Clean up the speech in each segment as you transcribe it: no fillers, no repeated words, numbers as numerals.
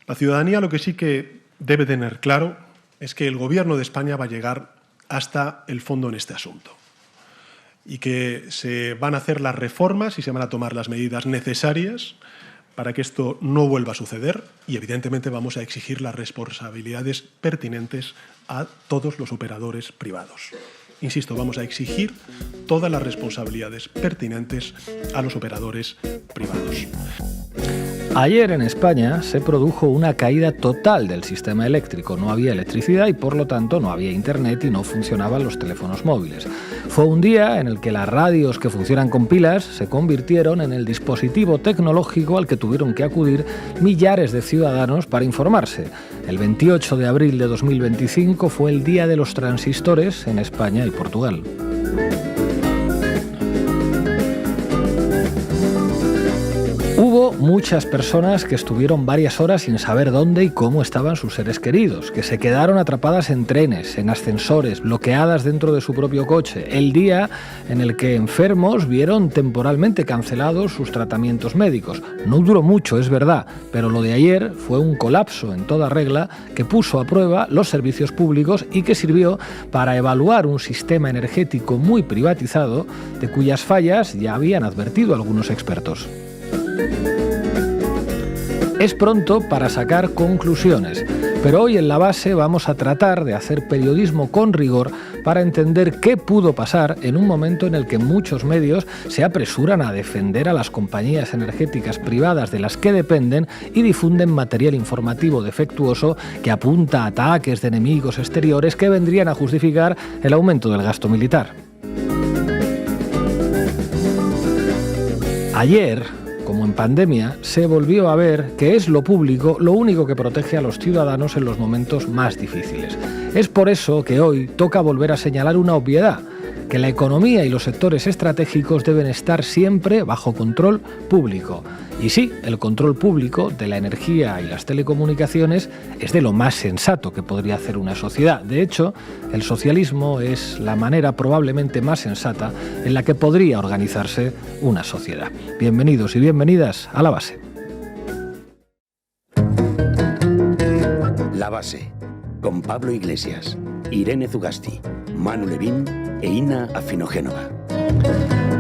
La ciudadanía lo que sí que debe tener claro es que el Gobierno de España va a llegar hasta el fondo en este asunto y que se van a hacer las reformas y se van a tomar las medidas necesarias para que esto no vuelva a suceder y, evidentemente, vamos a exigir las responsabilidades pertinentes a todos los operadores privados. Insisto, vamos a exigir todas las responsabilidades pertinentes a los operadores privados. Ayer en España se produjo una caída total del sistema eléctrico. No había electricidad y por lo tanto no había internet y no funcionaban los teléfonos móviles. Fue un día en el que las radios que funcionan con pilas se convirtieron en el dispositivo tecnológico al que tuvieron que acudir millares de ciudadanos para informarse. El 28 de abril de 2025 fue el Día de los Transistores en España y Portugal. Hubo muchas personas que estuvieron varias horas sin saber dónde y cómo estaban sus seres queridos, que se quedaron atrapadas en trenes, en ascensores, bloqueadas dentro de su propio coche. El día en el que enfermos vieron temporalmente cancelados sus tratamientos médicos. No duró mucho, es verdad, pero lo de ayer fue un colapso en toda regla que puso a prueba los servicios públicos y que sirvió para evaluar un sistema energético muy privatizado de cuyas fallas ya habían advertido algunos expertos. Es pronto para sacar conclusiones, pero hoy en La Base vamos a tratar de hacer periodismo con rigor para entender qué pudo pasar en un momento en el que muchos medios se apresuran a defender a las compañías energéticas privadas de las que dependen y difunden material informativo defectuoso que apunta a ataques de enemigos exteriores que vendrían a justificar el aumento del gasto militar. Ayer, como en pandemia, se volvió a ver que es lo público lo único que protege a los ciudadanos en los momentos más difíciles. Es por eso que hoy toca volver a señalar una obviedad, que la economía y los sectores estratégicos deben estar siempre bajo control público. Y sí, el control público de la energía y las telecomunicaciones es de lo más sensato que podría hacer una sociedad. De hecho, el socialismo es la manera probablemente más sensata en la que podría organizarse una sociedad. Bienvenidos y bienvenidas a La Base. La Base, con Pablo Iglesias, Irene Zugasti, Manu Levín e Ina Afinogénova.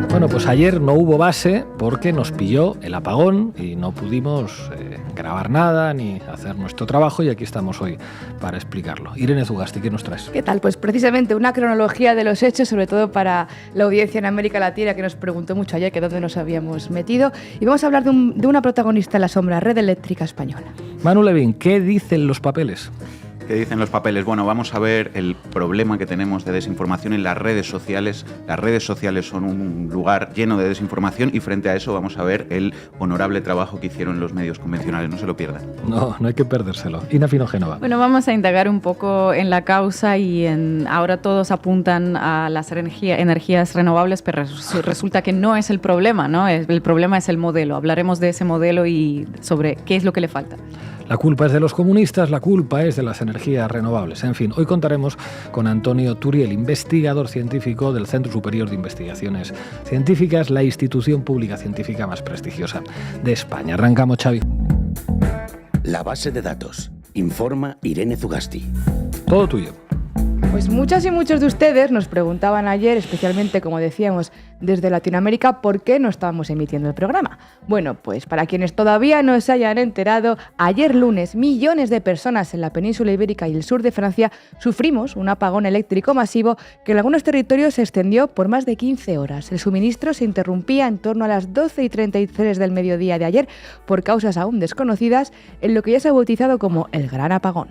Bueno, pues ayer no hubo base porque nos pilló el apagón y no pudimos grabar nada ni hacer nuestro trabajo y aquí estamos hoy para explicarlo. Irene Zugasti, ¿qué nos traes? ¿Qué tal? Pues precisamente una cronología de los hechos, sobre todo para la audiencia en América Latina que nos preguntó mucho ayer que dónde nos habíamos metido, y vamos a hablar de una protagonista en la sombra, Red Eléctrica Española. Manu Levín, ¿qué dicen los papeles? ¿Qué dicen los papeles? Bueno, vamos a ver el problema que tenemos de desinformación en las redes sociales. Las redes sociales son un lugar lleno de desinformación y frente a eso vamos a ver el honorable trabajo que hicieron los medios convencionales. No se lo pierdan. No hay que perdérselo. Ina Afinogénova. Bueno, vamos a indagar un poco en la causa y ahora todos apuntan a las energías renovables, pero resulta que no es el problema, ¿no? El problema es el modelo. Hablaremos de ese modelo y sobre qué es lo que le falta. La culpa es de los comunistas, la culpa es de las energías renovables. En fin, hoy contaremos con Antonio Turiel, investigador científico del Centro Superior de Investigaciones Científicas, la institución pública científica más prestigiosa de España. Arrancamos, Xavi. La Base de datos. Informa Irene Zugasti. Todo tuyo. Pues muchas y muchos de ustedes nos preguntaban ayer, especialmente, como decíamos, desde Latinoamérica, ¿por qué no estábamos emitiendo el programa? Bueno, pues para quienes todavía no se hayan enterado, ayer lunes millones de personas en la península ibérica y el sur de Francia sufrimos un apagón eléctrico masivo que en algunos territorios se extendió por más de 15 horas. El suministro se interrumpía en torno a las 12:33 del mediodía de ayer por causas aún desconocidas, en lo que ya se ha bautizado como el Gran Apagón.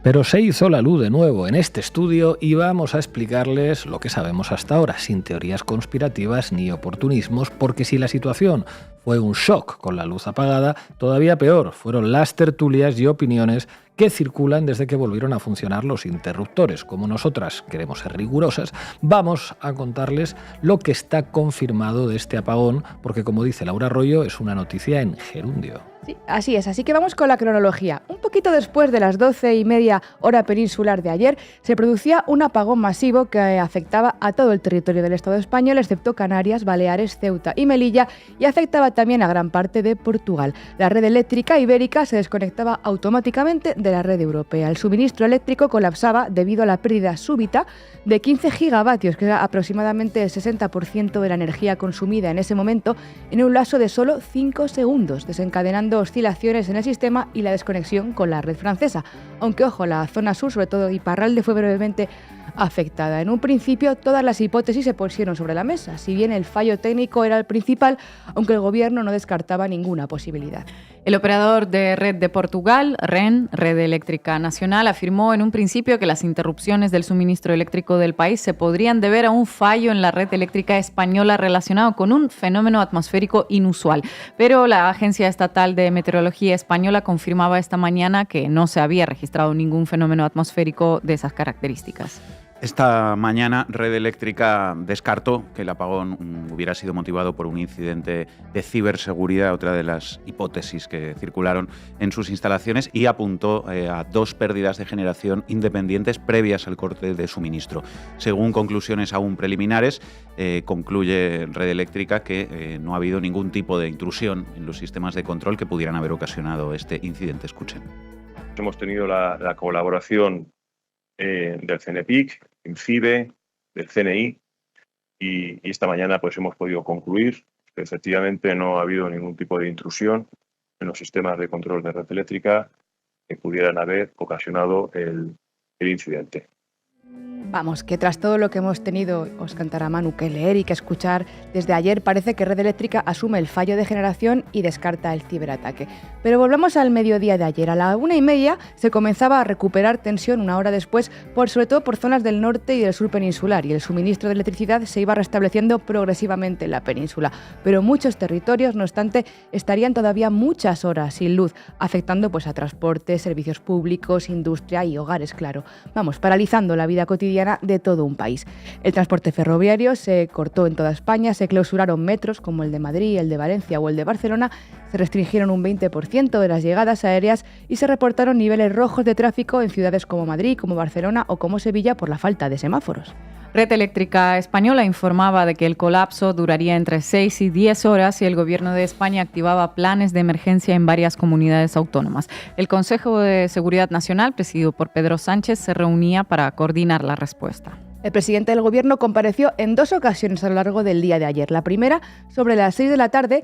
Pero se hizo la luz de nuevo en este estudio y vamos a explicarles lo que sabemos hasta ahora, sin teorías conspirativas ni oportunismos, porque si la situación fue un shock con la luz apagada, todavía peor fueron las tertulias y opiniones que circulan desde que volvieron a funcionar los interruptores. Como nosotras queremos ser rigurosas, vamos a contarles lo que está confirmado de este apagón, porque como dice Laura Arroyo, es una noticia en gerundio. Sí, así es, así que vamos con la cronología. Un poquito después de las 12:30 hora peninsular de ayer, se producía un apagón masivo que afectaba a todo el territorio del Estado español, excepto Canarias, Baleares, Ceuta y Melilla, y afectaba también a gran parte de Portugal. La red eléctrica ibérica se desconectaba automáticamente de la red europea. El suministro eléctrico colapsaba debido a la pérdida súbita de 15 gigavatios, que era aproximadamente el 60% de la energía consumida en ese momento, en un lapso de solo 5 segundos, desencadenando oscilaciones en el sistema y la desconexión con la red francesa. Aunque, ojo, la zona sur, sobre todo Iparralde, fue brevemente afectada. En un principio, todas las hipótesis se pusieron sobre la mesa, si bien el fallo técnico era el principal, aunque el gobierno no descartaba ninguna posibilidad. El operador de red de Portugal, REN, Red Eléctrica Nacional, afirmó en un principio que las interrupciones del suministro eléctrico del país se podrían deber a un fallo en la red eléctrica española relacionado con un fenómeno atmosférico inusual. Pero la Agencia Estatal de Meteorología Española confirmaba esta mañana que no se había registrado ningún fenómeno atmosférico de esas características. Esta mañana Red Eléctrica descartó que el apagón hubiera sido motivado por un incidente de ciberseguridad, otra de las hipótesis que circularon en sus instalaciones, y apuntó a 2 pérdidas de generación independientes previas al corte de suministro. Según conclusiones aún preliminares, concluye Red Eléctrica que no ha habido ningún tipo de intrusión en los sistemas de control que pudieran haber ocasionado este incidente. Escuchen. Hemos tenido la colaboración del CNPIC, INCIBE, del CNI, y esta mañana pues hemos podido concluir que efectivamente no ha habido ningún tipo de intrusión en los sistemas de control de red eléctrica que pudieran haber ocasionado el incidente. Vamos, que tras todo lo que hemos tenido, os cantará Manu, que leer y que escuchar desde ayer, parece que Red Eléctrica asume el fallo de generación y descarta el ciberataque. Pero volvamos al mediodía de ayer. A la 1:30 se comenzaba a recuperar tensión una hora después, sobre todo por zonas del norte y del sur peninsular, y el suministro de electricidad se iba restableciendo progresivamente en la península. Pero muchos territorios, no obstante, estarían todavía muchas horas sin luz, afectando pues a transporte, servicios públicos, industria y hogares, claro. Vamos, paralizando la vida cotidiana de todo un país. El transporte ferroviario se cortó en toda España, se clausuraron metros como el de Madrid, el de Valencia o el de Barcelona, se restringieron un 20% de las llegadas aéreas y se reportaron niveles rojos de tráfico en ciudades como Madrid, como Barcelona o como Sevilla por la falta de semáforos. Red Eléctrica Española informaba de que el colapso duraría entre 6 y 10 horas y el Gobierno de España activaba planes de emergencia en varias comunidades autónomas. El Consejo de Seguridad Nacional, presidido por Pedro Sánchez, se reunía para coordinar la respuesta. El presidente del Gobierno compareció en 2 ocasiones a lo largo del día de ayer. La primera, sobre las 6 de la tarde,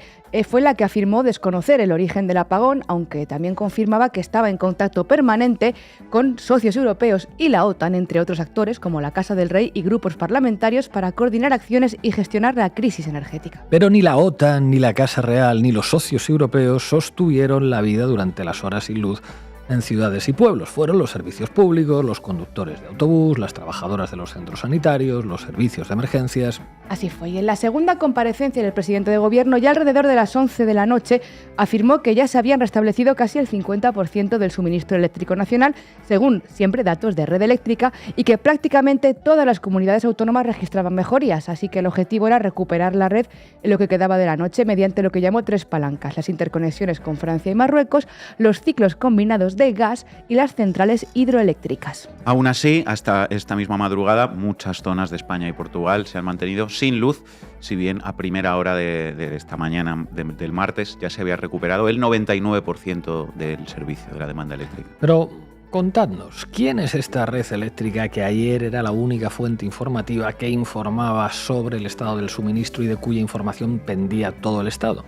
fue la que afirmó desconocer el origen del apagón, aunque también confirmaba que estaba en contacto permanente con socios europeos y la OTAN, entre otros actores como la Casa del Rey y grupos parlamentarios, para coordinar acciones y gestionar la crisis energética. Pero ni la OTAN, ni la Casa Real, ni los socios europeos sostuvieron la vida durante las horas sin luz en ciudades y pueblos. Fueron los servicios públicos, los conductores de autobús, las trabajadoras de los centros sanitarios, los servicios de emergencias. Así fue. Y en la segunda comparecencia del presidente de Gobierno, ya alrededor de las 11 de la noche, afirmó que ya se habían restablecido casi el 50% del suministro eléctrico nacional, según siempre datos de Red Eléctrica, y que prácticamente todas las comunidades autónomas registraban mejorías. Así que el objetivo era recuperar la red en lo que quedaba de la noche mediante lo que llamó 3 palancas: las interconexiones con Francia y Marruecos, los ciclos combinados de gas y las centrales hidroeléctricas. Aún así, hasta esta misma madrugada, muchas zonas de España y Portugal se han mantenido sin luz, si bien a primera hora de esta mañana del martes ya se había recuperado el 99% del servicio de la demanda eléctrica. Pero contadnos, ¿quién es esta red eléctrica que ayer era la única fuente informativa que informaba sobre el estado del suministro y de cuya información pendía todo el Estado?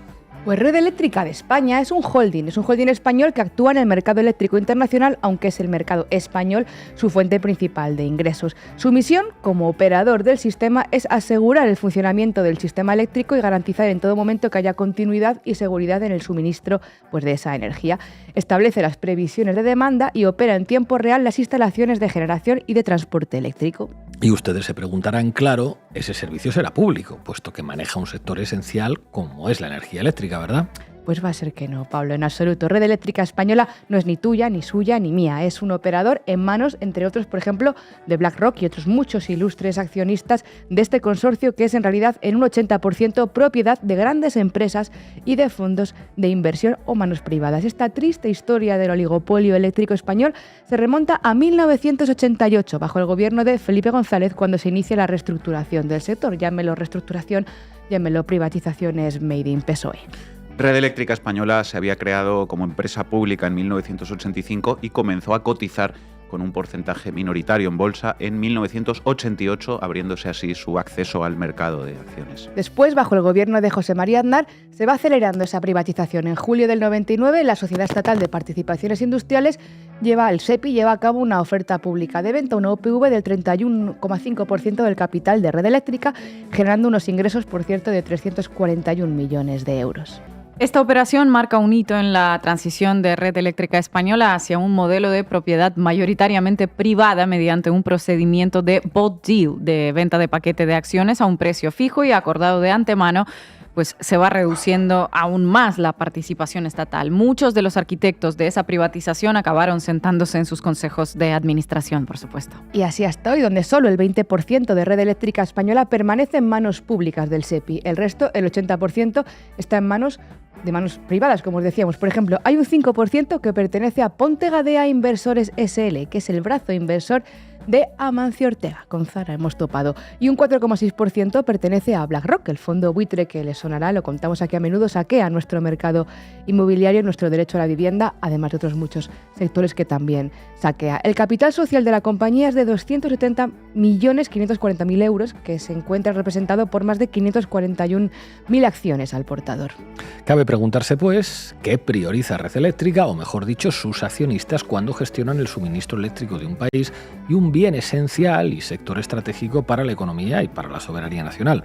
Pues Red Eléctrica de España es un holding español que actúa en el mercado eléctrico internacional, aunque es el mercado español su fuente principal de ingresos. Su misión, como operador del sistema, es asegurar el funcionamiento del sistema eléctrico y garantizar en todo momento que haya continuidad y seguridad en el suministro pues, de esa energía. Establece las previsiones de demanda y opera en tiempo real las instalaciones de generación y de transporte eléctrico. Y ustedes se preguntarán, claro, ese servicio será público, puesto que maneja un sector esencial como es la energía eléctrica, ¿verdad? Pues va a ser que no, Pablo, en absoluto. Red Eléctrica Española no es ni tuya, ni suya, ni mía. Es un operador en manos, entre otros, por ejemplo, de BlackRock y otros muchos ilustres accionistas de este consorcio, que es en realidad en un 80% propiedad de grandes empresas y de fondos de inversión o manos privadas. Esta triste historia del oligopolio eléctrico español se remonta a 1988, bajo el gobierno de Felipe González, cuando se inicia la reestructuración del sector. Llámelo reestructuración, llámelo privatizaciones made in PSOE. Red Eléctrica Española se había creado como empresa pública en 1985 y comenzó a cotizar con un porcentaje minoritario en bolsa en 1988, abriéndose así su acceso al mercado de acciones. Después, bajo el gobierno de José María Aznar, se va acelerando esa privatización. En julio del 99, la Sociedad Estatal de Participaciones Industriales el SEPI lleva a cabo una oferta pública de venta, una OPV del 31,5% del capital de Red Eléctrica, generando unos ingresos, por cierto, de 341 millones de euros. Esta operación marca un hito en la transición de Red Eléctrica Española hacia un modelo de propiedad mayoritariamente privada mediante un procedimiento de bought deal, de venta de paquete de acciones a un precio fijo y acordado de antemano, pues se va reduciendo aún más la participación estatal. Muchos de los arquitectos de esa privatización acabaron sentándose en sus consejos de administración, por supuesto. Y así hasta hoy, donde solo el 20% de Red Eléctrica Española permanece en manos públicas del SEPI. El resto, el 80%, está en manos privadas, como os decíamos. Por ejemplo, hay un 5% que pertenece a Ponte Gadea Inversores SL, que es el brazo inversor de Amancio Ortega. Con Zara hemos topado. Y un 4,6% pertenece a BlackRock, el fondo buitre que les sonará, lo contamos aquí a menudo, saquea nuestro mercado inmobiliario, nuestro derecho a la vivienda, además de otros muchos sectores que también saquea. El capital social de la compañía es de 270.540.000 euros, que se encuentra representado por más de 541.000 acciones al portador. Cabe preguntarse, pues, ¿qué prioriza Red Eléctrica, o mejor dicho, sus accionistas, cuando gestionan el suministro eléctrico de un país y un bien esencial y sector estratégico para la economía y para la soberanía nacional?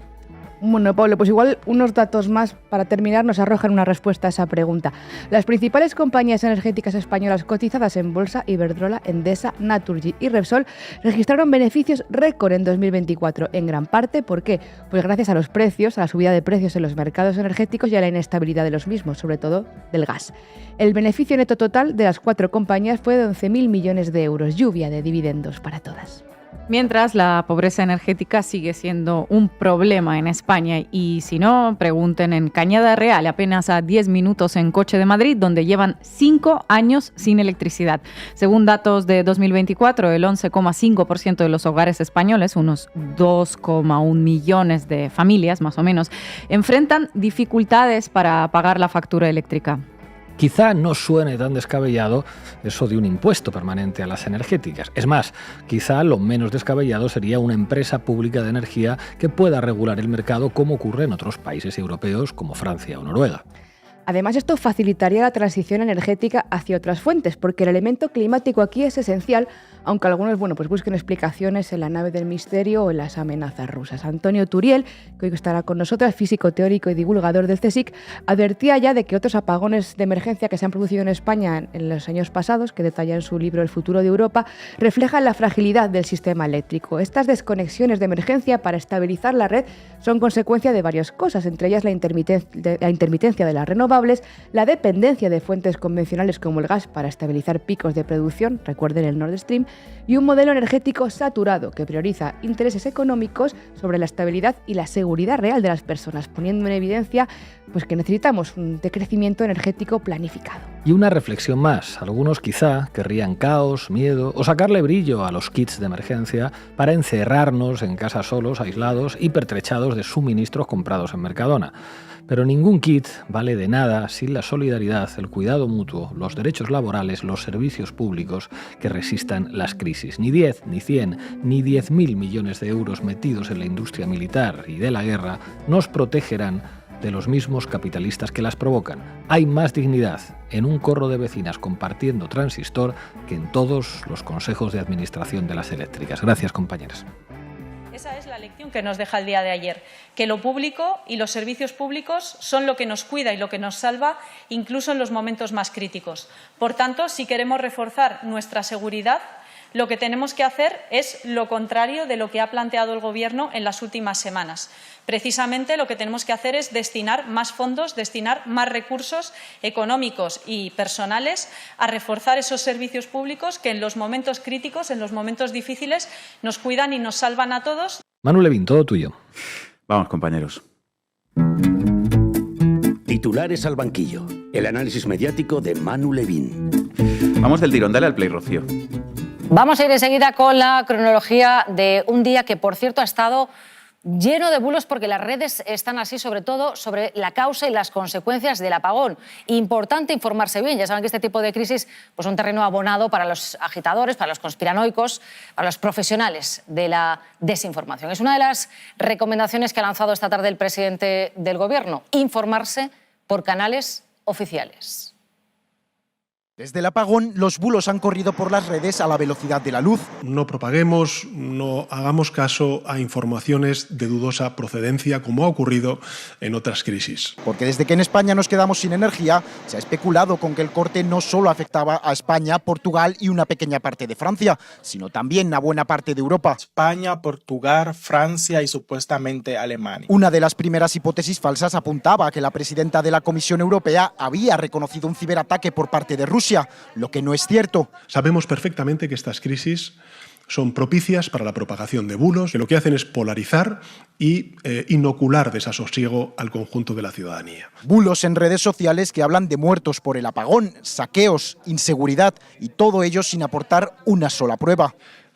Bueno, Pablo, pues igual unos datos más para terminar nos arrojan una respuesta a esa pregunta. Las principales compañías energéticas españolas cotizadas en bolsa, Iberdrola, Endesa, Naturgy y Repsol, registraron beneficios récord en 2024, en gran parte, ¿por qué? Pues gracias a los precios, a la subida de precios en los mercados energéticos y a la inestabilidad de los mismos, sobre todo del gas. El beneficio neto total de las 4 compañías fue de 11.000 millones de euros, lluvia de dividendos para todas. Mientras, la pobreza energética sigue siendo un problema en España y si no, pregunten en Cañada Real, apenas a 10 minutos en coche de Madrid, donde llevan 5 años sin electricidad. Según datos de 2024, el 11,5% de los hogares españoles, unos 2,1 millones de familias más o menos, enfrentan dificultades para pagar la factura eléctrica. Quizá no suene tan descabellado eso de un impuesto permanente a las energéticas. Es más, quizá lo menos descabellado sería una empresa pública de energía que pueda regular el mercado, como ocurre en otros países europeos como Francia o Noruega. Además, esto facilitaría la transición energética hacia otras fuentes, porque el elemento climático aquí es esencial, aunque algunos pues busquen explicaciones en la nave del misterio o en las amenazas rusas. Antonio Turiel, que hoy estará con nosotros, físico teórico y divulgador del CSIC, advertía ya de que otros apagones de emergencia que se han producido en España en los años pasados, que detalla en su libro El futuro de Europa, reflejan la fragilidad del sistema eléctrico. Estas desconexiones de emergencia para estabilizar la red son consecuencia de varias cosas, entre ellas la intermitencia de las renovables, la dependencia de fuentes convencionales como el gas para estabilizar picos de producción, recuerden el Nord Stream, y un modelo energético saturado que prioriza intereses económicos sobre la estabilidad y la seguridad real de las personas, poniendo en evidencia pues que necesitamos un decrecimiento energético planificado. Y una reflexión más. Algunos quizá querrían caos, miedo o sacarle brillo a los kits de emergencia para encerrarnos en casa solos, aislados y pertrechados de suministros comprados en Mercadona. Pero ningún kit vale de nada sin la solidaridad, el cuidado mutuo, los derechos laborales, los servicios públicos que resistan las crisis. Ni 10, ni 100, ni 10.000 millones de euros metidos en la industria militar y de la guerra nos protegerán de los mismos capitalistas que las provocan. Hay más dignidad en un corro de vecinas compartiendo transistor que en todos los consejos de administración de las eléctricas. Gracias, compañeras. Esa es la lección que nos deja el día de ayer, que lo público y los servicios públicos son lo que nos cuida y lo que nos salva, incluso en los momentos más críticos. Por tanto, si queremos reforzar nuestra seguridad, lo que tenemos que hacer es lo contrario de lo que ha planteado el Gobierno en las últimas semanas. Precisamente lo que tenemos que hacer es destinar más fondos, destinar más recursos económicos y personales a reforzar esos servicios públicos que en los momentos críticos, en los momentos difíciles, nos cuidan y nos salvan a todos. Manu Levín, todo tuyo. Vamos, compañeros. Titulares al banquillo. El análisis mediático de Manu Levín. Vamos del tirón, dale al play, Rocío. Vamos a ir enseguida con la cronología de un día que, por cierto, ha estado lleno de bulos porque las redes están así, sobre todo sobre la causa y las consecuencias del apagón. Importante informarse bien. Ya saben que este tipo de crisis pues, es un terreno abonado para los agitadores, para los conspiranoicos, para los profesionales de la desinformación. Es una de las recomendaciones que ha lanzado esta tarde el presidente del Gobierno: informarse por canales oficiales. Desde el apagón, los bulos han corrido por las redes a la velocidad de la luz. No propaguemos, no hagamos caso a informaciones de dudosa procedencia, como ha ocurrido en otras crisis. Porque desde que en España nos quedamos sin energía, se ha especulado con que el corte no solo afectaba a España, Portugal y una pequeña parte de Francia, sino también a buena parte de Europa. España, Portugal, Francia y supuestamente Alemania. Una de las primeras hipótesis falsas apuntaba a que la presidenta de la Comisión Europea había reconocido un ciberataque por parte de Rusia, lo que no es cierto. Sabemos perfectamente que estas crisis son propicias para la propagación de bulos, que lo que hacen es polarizar y inocular desasosiego al conjunto de la ciudadanía. Bulos en redes sociales que hablan de muertos por el apagón, saqueos, inseguridad y todo ello sin aportar una sola prueba.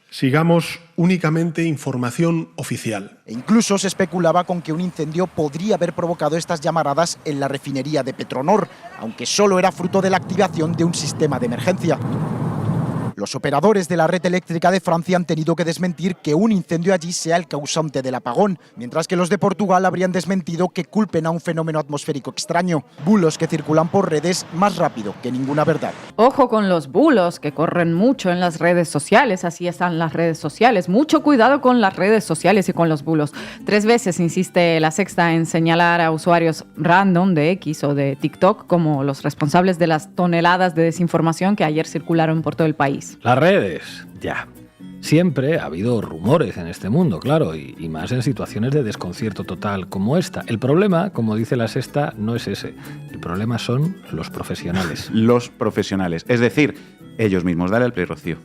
Sigamos únicamente información oficial. E incluso se especulaba con que un incendio podría haber provocado estas llamaradas en la refinería de Petronor, aunque solo era fruto de la activación de un sistema de emergencia. Los operadores de la red eléctrica de Francia han tenido que desmentir que un incendio allí sea el causante del apagón, mientras que los de Portugal habrían desmentido que culpen a un fenómeno atmosférico extraño. Bulos que circulan por redes más rápido que ninguna verdad. Ojo con los bulos que corren mucho en las redes sociales, así están las redes sociales. Mucho cuidado con las redes sociales y con los bulos. 3 veces insiste La Sexta en señalar a usuarios random de X o de TikTok como los responsables de las toneladas de desinformación que ayer circularon por todo el país. Las redes, ya. Siempre ha habido rumores en este mundo, claro, y más en situaciones de desconcierto total como esta. El problema, como dice La Sexta, no es ese. El problema son los profesionales. Los profesionales, es decir, ellos mismos. Dale al play, Rocío.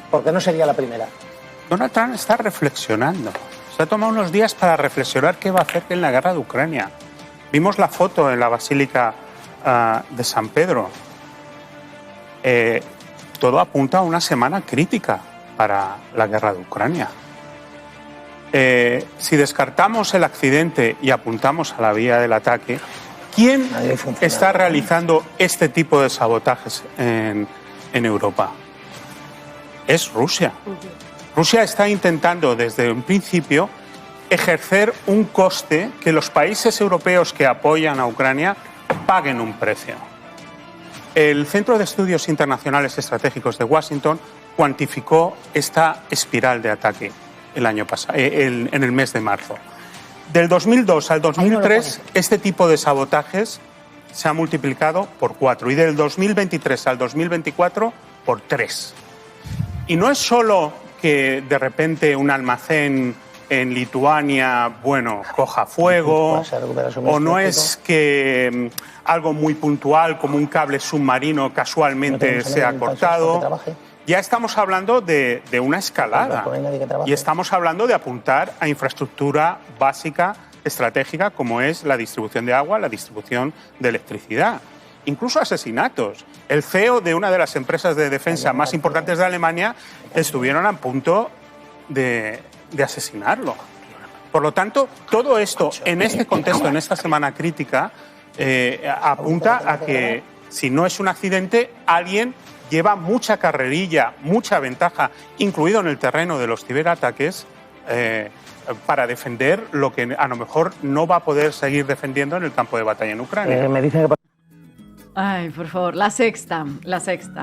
¿Por qué no sería la primera? Donald Trump está reflexionando. Se ha tomado unos días para reflexionar qué va a hacer en la guerra de Ucrania. Vimos la foto en la Basílica de San Pedro. Todo apunta a una semana crítica para la guerra de Ucrania. Si descartamos el accidente y apuntamos a la vía del ataque, ¿quién está realizando este tipo de sabotajes en Europa? Es Rusia. Rusia está intentando desde un principio ejercer un coste que los países europeos que apoyan a Ucrania paguen un precio. El Centro de Estudios Internacionales Estratégicos de Washington cuantificó esta espiral de ataque el año pasado, en el mes de marzo. Del 2002 al 2003, este tipo de sabotajes se ha multiplicado por 4 y del 2023 al 2024 por 3. Y no es solo que de repente un almacén en Lituania, coja fuego, o no es que algo muy puntual como un cable submarino casualmente sea cortado. Ya estamos hablando de una escalada y estamos hablando de apuntar a infraestructura básica, estratégica, como es la distribución de agua, la distribución de electricidad. Incluso asesinatos. El CEO de una de las empresas de defensa más importantes de Alemania estuvieron a punto de asesinarlo. Por lo tanto, todo esto en este contexto, en esta semana crítica, apunta a que si no es un accidente, alguien lleva mucha carrerilla, mucha ventaja, incluido en el terreno de los ciberataques, para defender lo que a lo mejor no va a poder seguir defendiendo en el campo de batalla en Ucrania. Ay, por favor, la sexta.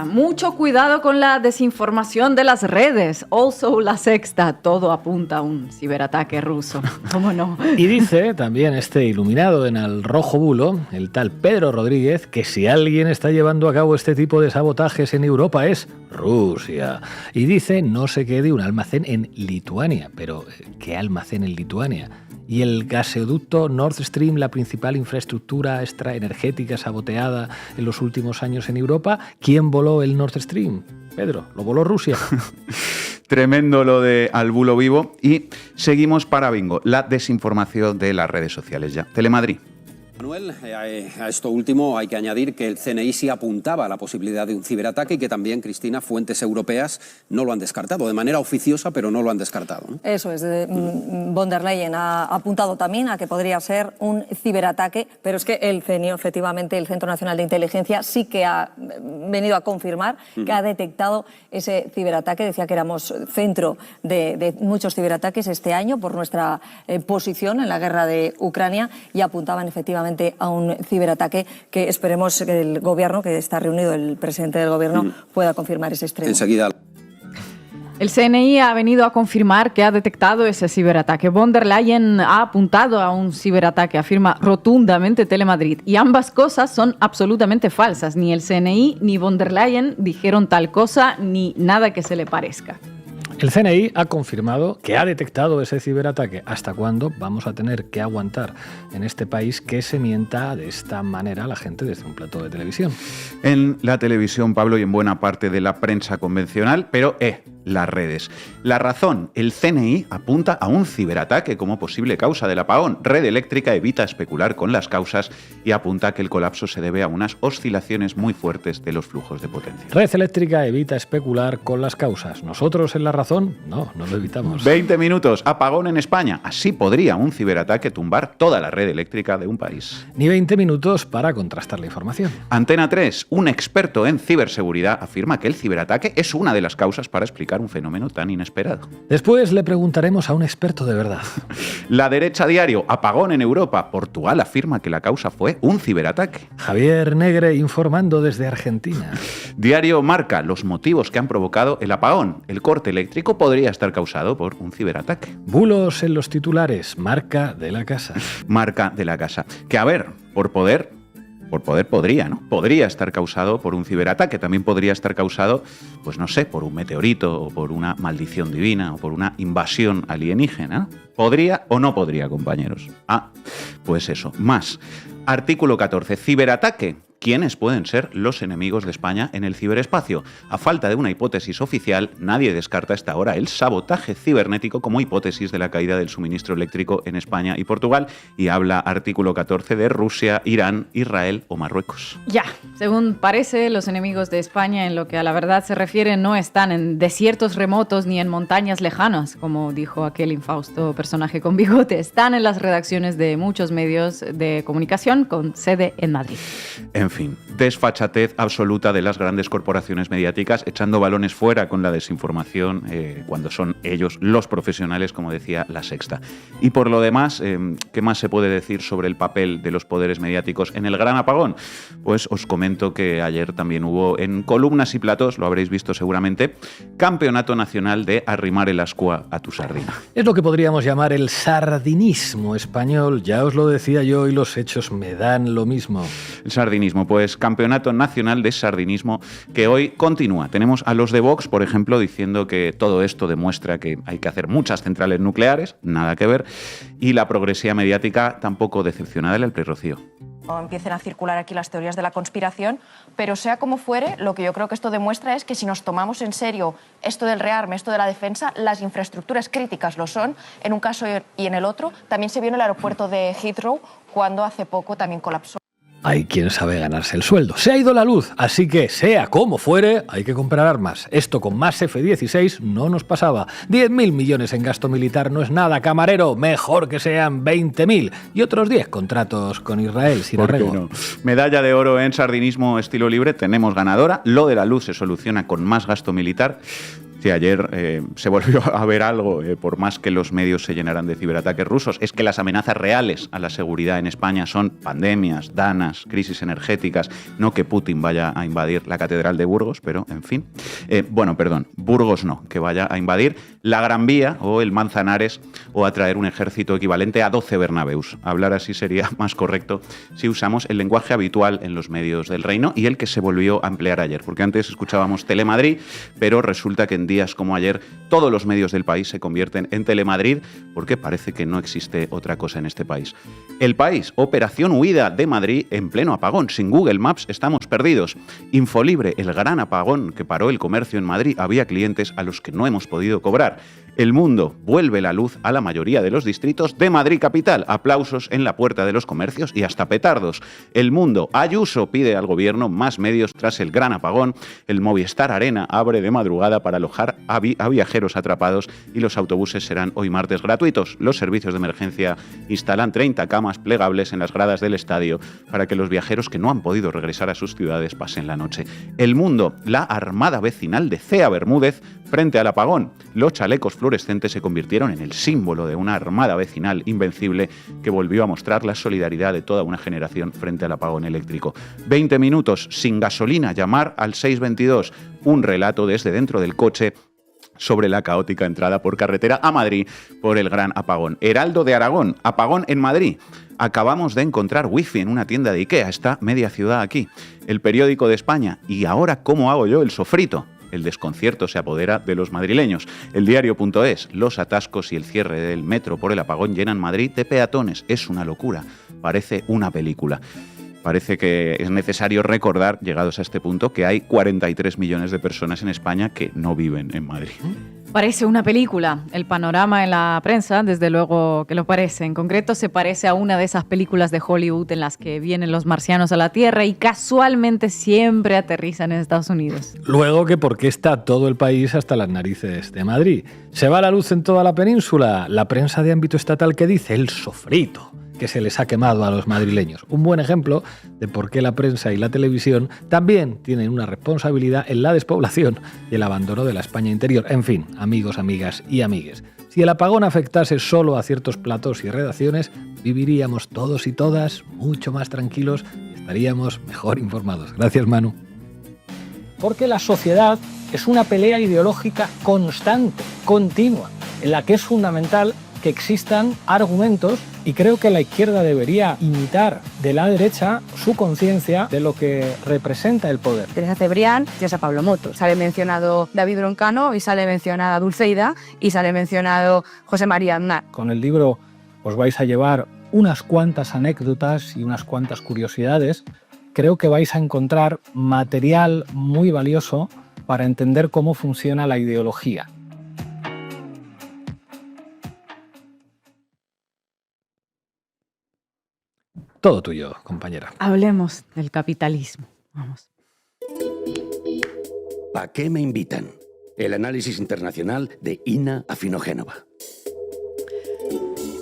Mucho cuidado con la desinformación de las redes. Also, la sexta. Todo apunta a un ciberataque ruso. ¿Cómo no? Y dice también este iluminado en el rojo bulo, el tal Pedro Rodríguez, que si alguien está llevando a cabo este tipo de sabotajes en Europa es Rusia. Y dice no se quede un almacén en Lituania. Pero, ¿qué almacén en Lituania? Y el gasoducto Nord Stream, la principal infraestructura extraenergética saboteada en los últimos años en Europa. ¿Quién voló el Nord Stream? Pedro, lo voló Rusia. Tremendo lo de al bulo vivo. Y seguimos para bingo, la desinformación de las redes sociales ya. Telemadrid. Manuel, a esto último hay que añadir que el CNI sí apuntaba a la posibilidad de un ciberataque y que también, Cristina, fuentes europeas no lo han descartado, de manera oficiosa, pero no lo han descartado, ¿no? Eso es, von der Leyen ha apuntado también a que podría ser un ciberataque, pero es que el CNI, efectivamente, el Centro Nacional de Inteligencia, sí que ha venido a confirmar que ha detectado ese ciberataque. Decía que éramos centro de muchos ciberataques este año por nuestra posición en la guerra de Ucrania y apuntaban efectivamente a un ciberataque que esperemos que el gobierno, que está reunido el presidente del gobierno, pueda confirmar ese extremo. Enseguida. El CNI ha venido a confirmar que ha detectado ese ciberataque. Von der Leyen ha apuntado a un ciberataque, afirma rotundamente Telemadrid. Y ambas cosas son absolutamente falsas. Ni el CNI ni von der Leyen dijeron tal cosa ni nada que se le parezca. El CNI ha confirmado que ha detectado ese ciberataque. ¿Hasta cuándo vamos a tener que aguantar en este país que se mienta de esta manera a la gente desde un plató de televisión? En la televisión, Pablo, y en buena parte de la prensa convencional, pero las redes. La razón, el CNI apunta a un ciberataque como posible causa del apagón. Red Eléctrica evita especular con las causas y apunta que el colapso se debe a unas oscilaciones muy fuertes de los flujos de potencia. Red Eléctrica evita especular con las causas. ¿Nosotros en la razón? No lo evitamos. 20 minutos, apagón en España. Así podría un ciberataque tumbar toda la red eléctrica de un país. Ni 20 minutos para contrastar la información. Antena 3, un experto en ciberseguridad afirma que el ciberataque es una de las causas para explicar un fenómeno tan inesperado. Después le preguntaremos a un experto de verdad. La Derecha Diario, apagón en Europa. Portugal afirma que la causa fue un ciberataque. Javier Negre informando desde Argentina. Diario Marca, los motivos que han provocado el apagón. El corte eléctrico podría estar causado por un ciberataque. Bulos en los titulares, marca de la casa. Marca de la casa. Que a ver, por poder podría, ¿no? Podría estar causado por un ciberataque, también podría estar causado, pues no sé, por un meteorito o por una maldición divina o por una invasión alienígena. ¿Podría o no podría, compañeros? Pues eso, más. Artículo 14, ciberataque. ¿Quiénes pueden ser los enemigos de España en el ciberespacio? A falta de una hipótesis oficial, nadie descarta hasta ahora el sabotaje cibernético como hipótesis de la caída del suministro eléctrico en España y Portugal, y habla artículo 14 de Rusia, Irán, Israel o Marruecos. Ya, según parece, los enemigos de España en lo que a la verdad se refiere no están en desiertos remotos ni en montañas lejanas, como dijo aquel infausto personaje con bigote. Están en las redacciones de muchos medios de comunicación con sede en Madrid. En fin, desfachatez absoluta de las grandes corporaciones mediáticas echando balones fuera con la desinformación cuando son ellos los profesionales, como decía La Sexta. Y por lo demás, ¿qué más se puede decir sobre el papel de los poderes mediáticos en el gran apagón? Pues os comento que ayer también hubo en columnas y platos, lo habréis visto seguramente, Campeonato Nacional de Arrimar el ascua a tu sardina. Es lo que podríamos llamar el sardinismo español, ya os lo decía yo y los hechos me dan lo mismo. El sardinismo, pues Campeonato Nacional de Sardinismo que hoy continúa. Tenemos a los de Vox, por ejemplo, diciendo que todo esto demuestra que hay que hacer muchas centrales nucleares, nada que ver, y la progresía mediática tampoco decepcionada del Rocío. Empiecen a circular aquí las teorías de la conspiración, pero sea como fuere, lo que yo creo que esto demuestra es que si nos tomamos en serio esto del rearme, esto de la defensa, las infraestructuras críticas lo son, en un caso y en el otro. También se vio en el aeropuerto de Heathrow, cuando hace poco también colapsó. Hay quien sabe ganarse el sueldo. Se ha ido la luz, así que, sea como fuere, hay que comprar armas. Esto con más F-16 no nos pasaba. 10.000 millones en gasto militar no es nada, camarero. Mejor que sean 20.000. Y otros 10 contratos con Israel sin arreglo. No? Medalla de oro en sardinismo estilo libre. Tenemos ganadora. Lo de la luz se soluciona con más gasto militar. Sí, ayer se volvió a ver algo, por más que los medios se llenaran de ciberataques rusos, es que las amenazas reales a la seguridad en España son pandemias, danas, crisis energéticas, no que Putin vaya a invadir la Catedral de Burgos, pero en fin. Burgos no, que vaya a invadir la Gran Vía o el Manzanares o a traer un ejército equivalente a 12 Bernabéus. Hablar así sería más correcto si usamos el lenguaje habitual en los medios del reino y el que se volvió a emplear ayer, porque antes escuchábamos Telemadrid, pero resulta que en días como ayer todos los medios del país se convierten en Telemadrid porque parece que no existe otra cosa en este país. El País, operación huida de Madrid en pleno apagón. Sin Google Maps estamos perdidos. Infolibre, el gran apagón que paró el comercio en Madrid. Había clientes a los que no hemos podido cobrar. El Mundo, vuelve la luz a la mayoría de los distritos de Madrid capital. Aplausos en la puerta de los comercios y hasta petardos. El Mundo, Ayuso pide al gobierno más medios tras el gran apagón. El Movistar Arena abre de madrugada para alojar a viajeros atrapados y los autobuses serán hoy martes gratuitos. Los servicios de emergencia instalan 30 camas plegables en las gradas del estadio para que los viajeros que no han podido regresar a sus ciudades pasen la noche. El Mundo, la armada vecinal de Cea Bermúdez frente al apagón. Los chalecos fluorescentes se convirtieron en el símbolo de una armada vecinal invencible que volvió a mostrar la solidaridad de toda una generación frente al apagón eléctrico. 20 minutos sin gasolina, llamar al 622. Un relato desde dentro del coche sobre la caótica entrada por carretera a Madrid por el gran apagón. Heraldo de Aragón, apagón en Madrid. Acabamos de encontrar wifi en una tienda de Ikea, está media ciudad aquí. El Periódico de España, ¿y ahora cómo hago yo el sofrito? El desconcierto se apodera de los madrileños. El Diario.es, los atascos y el cierre del metro por el apagón llenan Madrid de peatones. Es una locura, parece una película. Parece que es necesario recordar, llegados a este punto, que hay 43 millones de personas en España que no viven en Madrid. Parece una película. El panorama en la prensa, desde luego que lo parece. En concreto, se parece a una de esas películas de Hollywood en las que vienen los marcianos a la Tierra y casualmente siempre aterrizan en Estados Unidos. Luego que por qué está todo el país hasta las narices de Madrid. ¿Se va la luz en toda la península? La prensa de ámbito estatal que dice el sofrito que se les ha quemado a los madrileños. Un buen ejemplo de por qué la prensa y la televisión también tienen una responsabilidad en la despoblación y el abandono de la España interior. En fin, amigos, amigas y amigues. Si el apagón afectase solo a ciertos platos y redacciones, viviríamos todos y todas mucho más tranquilos y estaríamos mejor informados. Gracias, Manu. Porque la sociedad es una pelea ideológica constante, continua, en la que es fundamental que existan argumentos y creo que la izquierda debería imitar de la derecha su conciencia de lo que representa el poder. Teresa Cebrián, Teresa Pablo Moto. Sale mencionado David Broncano y sale mencionada Dulceida y sale mencionado José María Aznar. Con el libro os vais a llevar unas cuantas anécdotas y unas cuantas curiosidades. Creo que vais a encontrar material muy valioso para entender cómo funciona la ideología. Todo tuyo, compañera. Hablemos del capitalismo. Vamos. ¿A qué me invitan? El análisis internacional de Ina Afinogénova.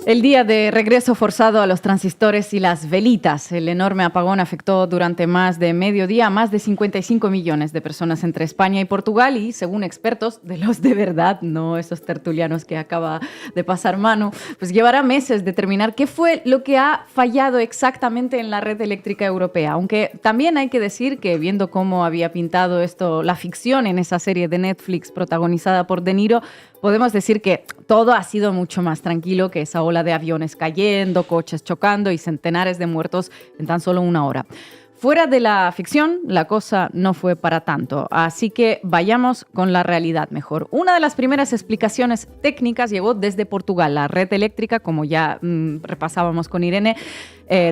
El día de regreso forzado a los transistores y las velitas. El enorme apagón afectó durante más de medio día a más de 55 millones de personas entre España y Portugal y, según expertos, de los de verdad, no esos tertulianos que acaba de pasar Manu, pues llevará meses determinar qué fue lo que ha fallado exactamente en la red eléctrica europea. Aunque también hay que decir que, viendo cómo había pintado esto, la ficción en esa serie de Netflix protagonizada por De Niro, podemos decir que todo ha sido mucho más tranquilo que esa ola de aviones cayendo, coches chocando y centenares de muertos en tan solo una hora. Fuera de la ficción, la cosa no fue para tanto, así que vayamos con la realidad mejor. Una de las primeras explicaciones técnicas llegó desde Portugal. La red eléctrica, como ya repasábamos con Irene,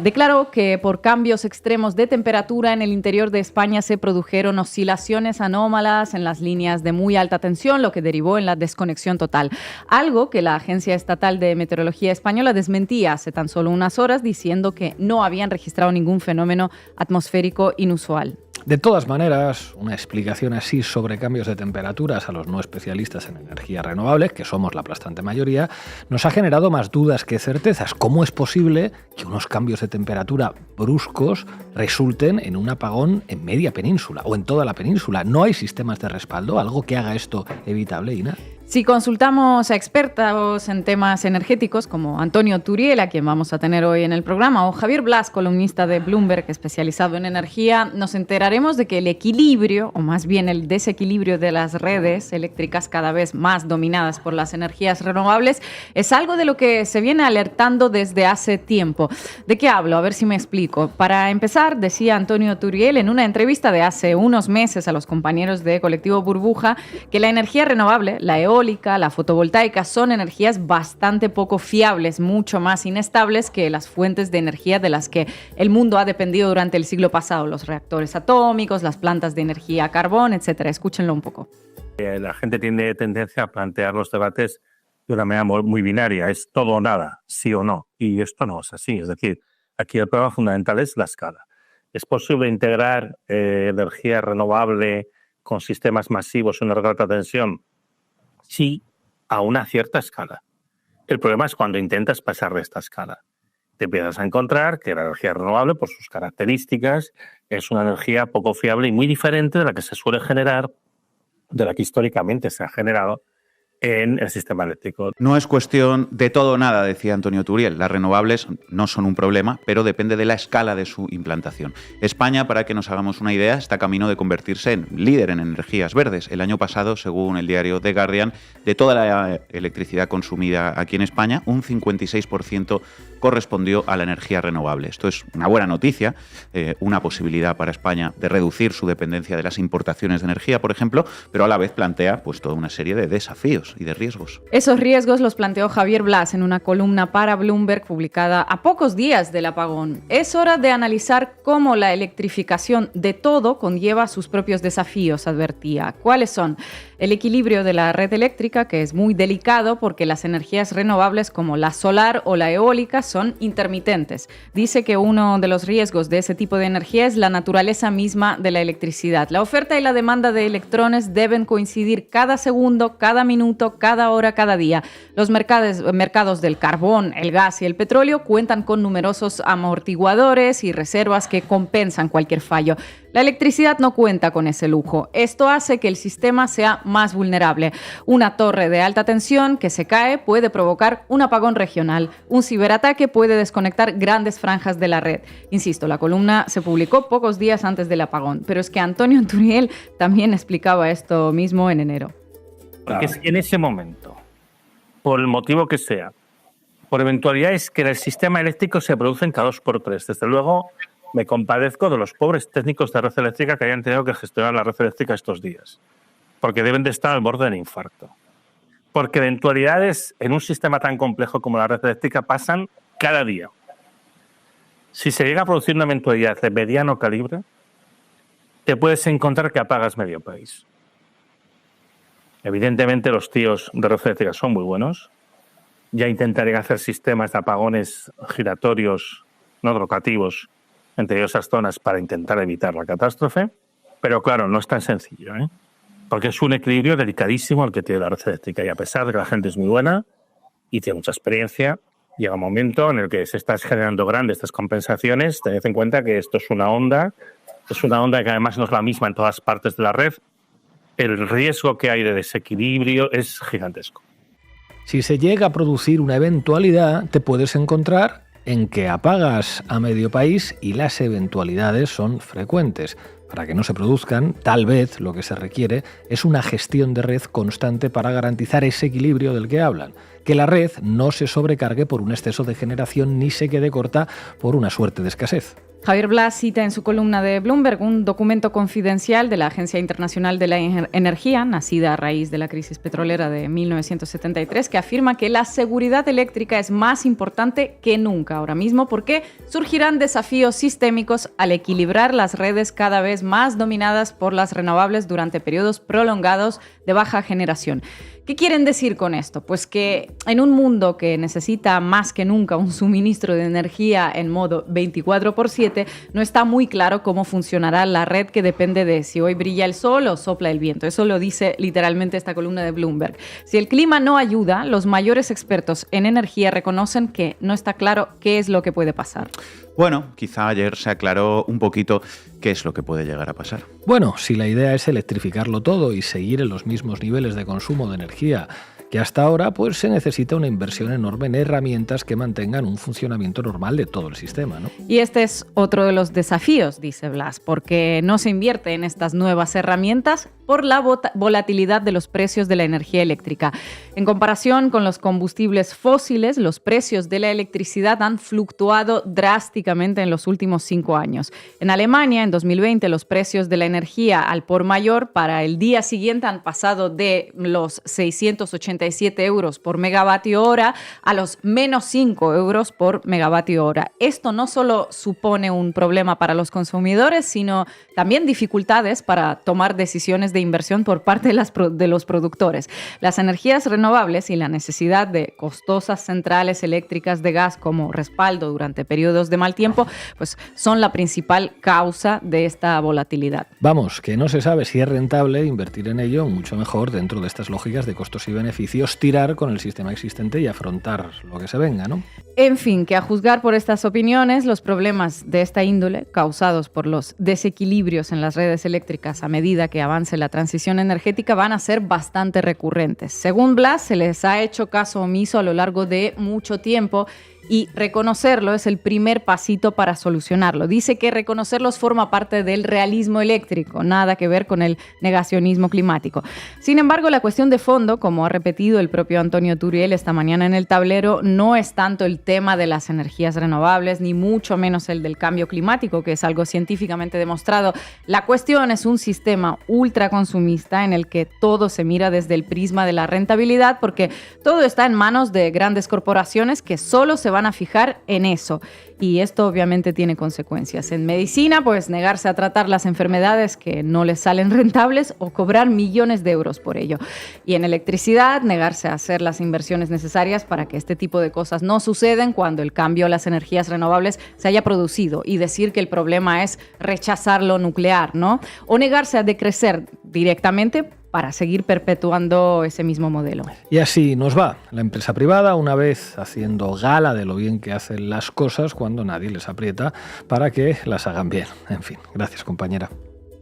declaró que por cambios extremos de temperatura en el interior de España se produjeron oscilaciones anómalas en las líneas de muy alta tensión, lo que derivó en la desconexión total. Algo que la Agencia Estatal de Meteorología Española desmentía hace tan solo unas horas, diciendo que no habían registrado ningún fenómeno atmosférico inusual. De todas maneras, una explicación así sobre cambios de temperaturas a los no especialistas en energías renovables, que somos la aplastante mayoría, nos ha generado más dudas que certezas. ¿Cómo es posible que unos cambios de temperatura bruscos resulten en un apagón en media península o en toda la península? ¿No hay sistemas de respaldo? ¿Algo que haga esto evitable, Ina? Si consultamos a expertos en temas energéticos como Antonio Turiel, a quien vamos a tener hoy en el programa, o Javier Blas, columnista de Bloomberg especializado en energía, nos enteraremos de que el equilibrio, o más bien el desequilibrio de las redes eléctricas cada vez más dominadas por las energías renovables, es algo de lo que se viene alertando desde hace tiempo. ¿De qué hablo? A ver si me explico. Para empezar, decía Antonio Turiel en una entrevista de hace unos meses a los compañeros de Colectivo Burbuja que la energía renovable, la eólica, la fotovoltaica, son energías bastante poco fiables, mucho más inestables que las fuentes de energía de las que el mundo ha dependido durante el siglo pasado, los reactores atómicos, las plantas de energía a carbón, etcétera. Escúchenlo un poco. La gente tiene tendencia a plantear los debates de una manera muy binaria, es todo o nada, sí o no, y esto no es así. Es decir, aquí el problema fundamental es la escala. ¿Es posible integrar energía renovable con sistemas masivos en una alta tensión? Sí, a una cierta escala. El problema es cuando intentas pasar de esta escala. Te empiezas a encontrar que la energía renovable, por sus características, es una energía poco fiable y muy diferente de la que se suele generar, de la que históricamente se ha generado en el sistema eléctrico. No es cuestión de todo o nada, decía Antonio Turiel. Las renovables no son un problema, pero depende de la escala de su implantación. España, para que nos hagamos una idea, está camino de convertirse en líder en energías verdes. El año pasado, según el diario The Guardian, de toda la electricidad consumida aquí en España, un 56% correspondió a la energía renovable. Esto es una buena noticia, una posibilidad para España de reducir su dependencia de las importaciones de energía, por ejemplo, pero a la vez plantea pues toda una serie de desafíos y de riesgos. Esos riesgos los planteó Javier Blas en una columna para Bloomberg publicada a pocos días del apagón. Es hora de analizar cómo la electrificación de todo conlleva sus propios desafíos, advertía. ¿Cuáles son? El equilibrio de la red eléctrica, que es muy delicado porque las energías renovables como la solar o la eólica son intermitentes. Dice que uno de los riesgos de ese tipo de energía es la naturaleza misma de la electricidad. La oferta y la demanda de electrones deben coincidir cada segundo, cada minuto, cada hora, cada día. Los mercados del carbón, el gas y el petróleo cuentan con numerosos amortiguadores y reservas que compensan cualquier fallo. La electricidad no cuenta con ese lujo. Esto hace que el sistema sea más vulnerable. Una torre de alta tensión que se cae puede provocar un apagón regional. Un ciberataque puede desconectar grandes franjas de la red. Insisto, la columna se publicó pocos días antes del apagón, pero es que Antonio Turiel también explicaba esto mismo en enero. Porque es en ese momento, por el motivo que sea, por eventualidades que en el sistema eléctrico se producen cada 2 por 3. Desde luego, me compadezco de los pobres técnicos de red eléctrica que hayan tenido que gestionar la red eléctrica estos días, porque deben de estar al borde del infarto. Porque eventualidades en un sistema tan complejo como la red eléctrica pasan cada día. Si se llega a producir una eventualidad de mediano calibre, te puedes encontrar que apagas medio país. Evidentemente los tíos de red eléctrica son muy buenos. Ya intentarían hacer sistemas de apagones giratorios no rotativos entre esas zonas para intentar evitar la catástrofe, pero claro, no es tan sencillo, porque es un equilibrio delicadísimo el que tiene la red eléctrica y a pesar de que la gente es muy buena y tiene mucha experiencia, llega un momento en el que se están generando grandes descompensaciones. Tened en cuenta que esto es una onda que además no es la misma en todas partes de la red. El riesgo que hay de desequilibrio es gigantesco. Si se llega a producir una eventualidad, te puedes encontrar en que apagas a medio país y las eventualidades son frecuentes. Para que no se produzcan, tal vez lo que se requiere es una gestión de red constante para garantizar ese equilibrio del que hablan. Que la red no se sobrecargue por un exceso de generación ni se quede corta por una suerte de escasez. Javier Blas cita en su columna de Bloomberg un documento confidencial de la Agencia Internacional de la Energía, nacida a raíz de la crisis petrolera de 1973, que afirma que la seguridad eléctrica es más importante que nunca ahora mismo porque surgirán desafíos sistémicos al equilibrar las redes cada vez más dominadas por las renovables durante periodos prolongados de baja generación. ¿Qué quieren decir con esto? Pues que en un mundo que necesita más que nunca un suministro de energía en modo 24/7, 2027, no está muy claro cómo funcionará la red que depende de si hoy brilla el sol o sopla el viento. Eso lo dice literalmente esta columna de Bloomberg. Si el clima no ayuda, los mayores expertos en energía reconocen que no está claro qué es lo que puede pasar. Bueno, quizá ayer se aclaró un poquito qué es lo que puede llegar a pasar. Bueno, si la idea es electrificarlo todo y seguir en los mismos niveles de consumo de energía que hasta ahora, pues se necesita una inversión enorme en herramientas que mantengan un funcionamiento normal de todo el sistema, ¿no? Y este es otro de los desafíos, dice Blas, porque no se invierte en estas nuevas herramientas por la volatilidad de los precios de la energía eléctrica. En comparación con los combustibles fósiles, los precios de la electricidad han fluctuado drásticamente en los últimos 5 años. En Alemania, en 2020, los precios de la energía al por mayor para el día siguiente han pasado de los 687 euros por megavatio hora a los menos 5 euros por megavatio hora. Esto no solo supone un problema para los consumidores, sino también dificultades para tomar decisiones de inversión por parte de los productores. Las energías renovables y la necesidad de costosas centrales eléctricas de gas como respaldo durante periodos de mal tiempo, pues son la principal causa de esta volatilidad. Vamos, que no se sabe si es rentable invertir en ello, mucho mejor dentro de estas lógicas de costos y beneficios, tirar con el sistema existente y afrontar lo que se venga, ¿no? En fin, que a juzgar por estas opiniones, los problemas de esta índole, causados por los desequilibrios en las redes eléctricas a medida que avance la transición energética, van a ser bastante recurrentes. Según Blas, se les ha hecho caso omiso a lo largo de mucho tiempo y reconocerlo es el primer pasito para solucionarlo. Dice que reconocerlos forma parte del realismo eléctrico, nada que ver con el negacionismo climático. Sin embargo, la cuestión de fondo, como ha repetido el propio Antonio Turiel esta mañana en El Tablero, no es tanto el tema de las energías renovables, ni mucho menos el del cambio climático, que es algo científicamente demostrado. La cuestión es un sistema ultraconsumista en el que todo se mira desde el prisma de la rentabilidad, porque todo está en manos de grandes corporaciones que solo se van a fijar en eso. Y esto obviamente tiene consecuencias. En medicina, pues negarse a tratar las enfermedades que no les salen rentables o cobrar millones de euros por ello. Y en electricidad, negarse a hacer las inversiones necesarias para que este tipo de cosas no suceden cuando el cambio a las energías renovables se haya producido y decir que el problema es rechazar lo nuclear, ¿no? O negarse a decrecer directamente para seguir perpetuando ese mismo modelo. Y así nos va. La empresa privada, una vez haciendo gala de lo bien que hacen las cosas cuando nadie les aprieta para que las hagan bien. En fin, gracias, compañera.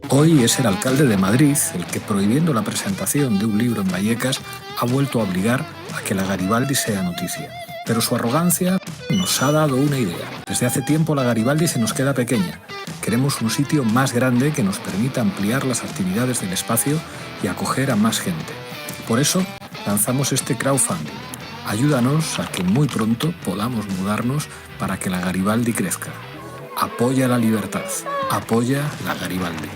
Hoy es el alcalde de Madrid el que, prohibiendo la presentación de un libro en Vallecas, ha vuelto a obligar a que la Garibaldi sea noticia. Pero su arrogancia nos ha dado una idea. Desde hace tiempo la Garibaldi se nos queda pequeña. Queremos un sitio más grande que nos permita ampliar las actividades del espacio y acoger a más gente. Por eso lanzamos este crowdfunding. Ayúdanos a que muy pronto podamos mudarnos para que la Garibaldi crezca. Apoya la libertad. Apoya la Garibaldi.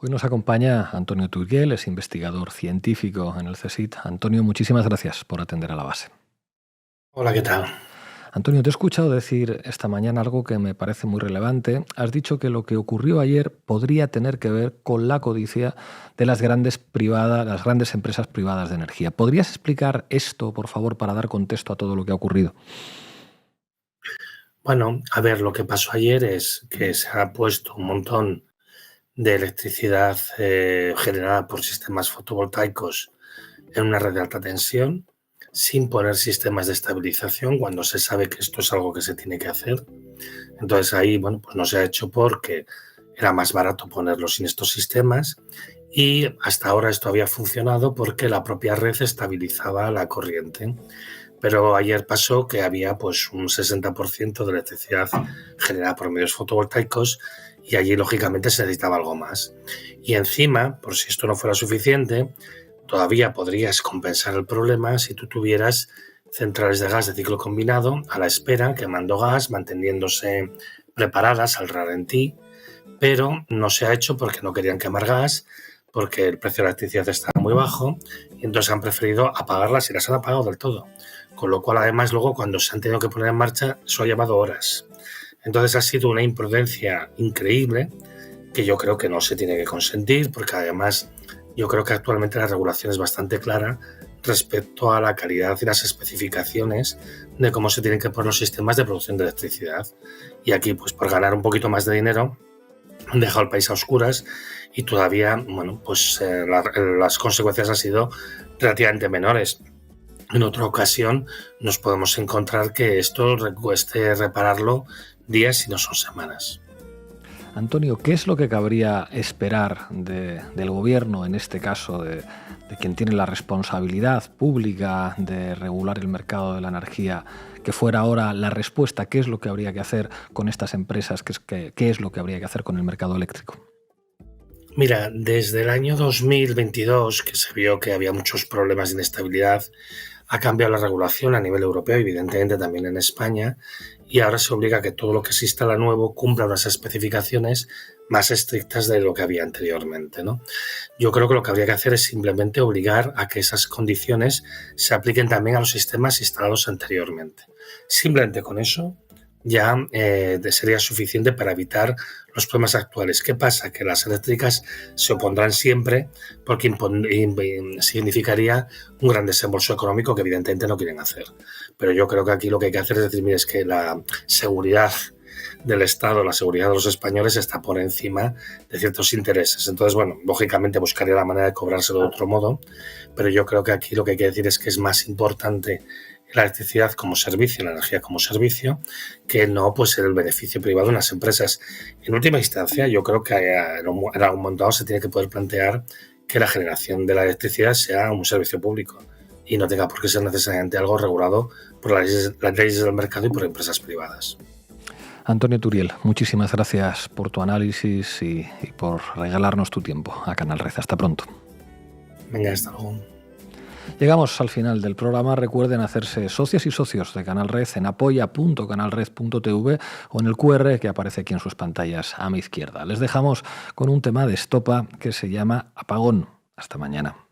Hoy nos acompaña Antonio Turiel, es investigador científico en el CSIC. Antonio, muchísimas gracias por atender a la base. Hola, ¿qué tal? Antonio, te he escuchado decir esta mañana algo que me parece muy relevante. Has dicho que lo que ocurrió ayer podría tener que ver con la codicia de las grandes empresas privadas de energía. ¿Podrías explicar esto, por favor, para dar contexto a todo lo que ha ocurrido? Bueno, a ver, lo que pasó ayer es que se ha puesto un montón de electricidad generada por sistemas fotovoltaicos en una red de alta tensión, sin poner sistemas de estabilización cuando se sabe que esto es algo que se tiene que hacer. Entonces ahí, bueno, pues no se ha hecho porque era más barato ponerlo sin estos sistemas y hasta ahora esto había funcionado porque la propia red estabilizaba la corriente. Pero ayer pasó que había pues un 60% de electricidad generada por medios fotovoltaicos y allí lógicamente se necesitaba algo más. Y encima, por si esto no fuera suficiente, todavía podrías compensar el problema si tú tuvieras centrales de gas de ciclo combinado a la espera, quemando gas, manteniéndose preparadas al ralentí, pero no se ha hecho porque no querían quemar gas, porque el precio de la electricidad estaba muy bajo y entonces han preferido apagarlas y las han apagado del todo. Con lo cual, además, luego cuando se han tenido que poner en marcha, eso ha llevado horas. Entonces ha sido una imprudencia increíble que yo creo que no se tiene que consentir porque además yo creo que actualmente la regulación es bastante clara respecto a la calidad y las especificaciones de cómo se tienen que poner los sistemas de producción de electricidad. Y aquí, pues por ganar un poquito más de dinero, han dejado el país a oscuras y todavía, bueno, pues las consecuencias han sido relativamente menores. En otra ocasión nos podemos encontrar que esto cueste repararlo días y no son semanas. Antonio, ¿qué es lo que cabría esperar del gobierno, en este caso de quien tiene la responsabilidad pública de regular el mercado de la energía, que fuera ahora la respuesta? ¿Qué es lo que habría que hacer con estas empresas? ¿Qué es lo que habría que hacer con el mercado eléctrico? Mira, desde el año 2022, que se vio que había muchos problemas de inestabilidad, ha cambiado la regulación a nivel europeo, evidentemente también en España, y ahora se obliga a que todo lo que se instala nuevo cumpla unas especificaciones más estrictas de lo que había anteriormente, ¿no? Yo creo que lo que habría que hacer es simplemente obligar a que esas condiciones se apliquen también a los sistemas instalados anteriormente. Simplemente con eso ya sería suficiente para evitar los problemas actuales. ¿Qué pasa? Que las eléctricas se opondrán siempre porque significaría un gran desembolso económico que evidentemente no quieren hacer. Pero yo creo que aquí lo que hay que hacer es decir, mire, es que la seguridad del Estado, la seguridad de los españoles está por encima de ciertos intereses. Entonces, bueno, lógicamente buscaría la manera de cobrárselo de otro modo, pero yo creo que aquí lo que hay que decir es que es más importante la electricidad como servicio, la energía como servicio, que no pues el beneficio privado de unas empresas. En última instancia, yo creo que en algún momento se tiene que poder plantear que la generación de la electricidad sea un servicio público y no tenga por qué ser necesariamente algo regulado por las leyes del mercado y por empresas privadas. Antonio Turiel, muchísimas gracias por tu análisis y por regalarnos tu tiempo a Canal Red. Hasta pronto. Venga, hasta luego. Llegamos al final del programa. Recuerden hacerse socios y socios de Canal Red en apoya.canalred.tv o en el QR que aparece aquí en sus pantallas a mi izquierda. Les dejamos con un tema de Estopa que se llama Apagón. Hasta mañana.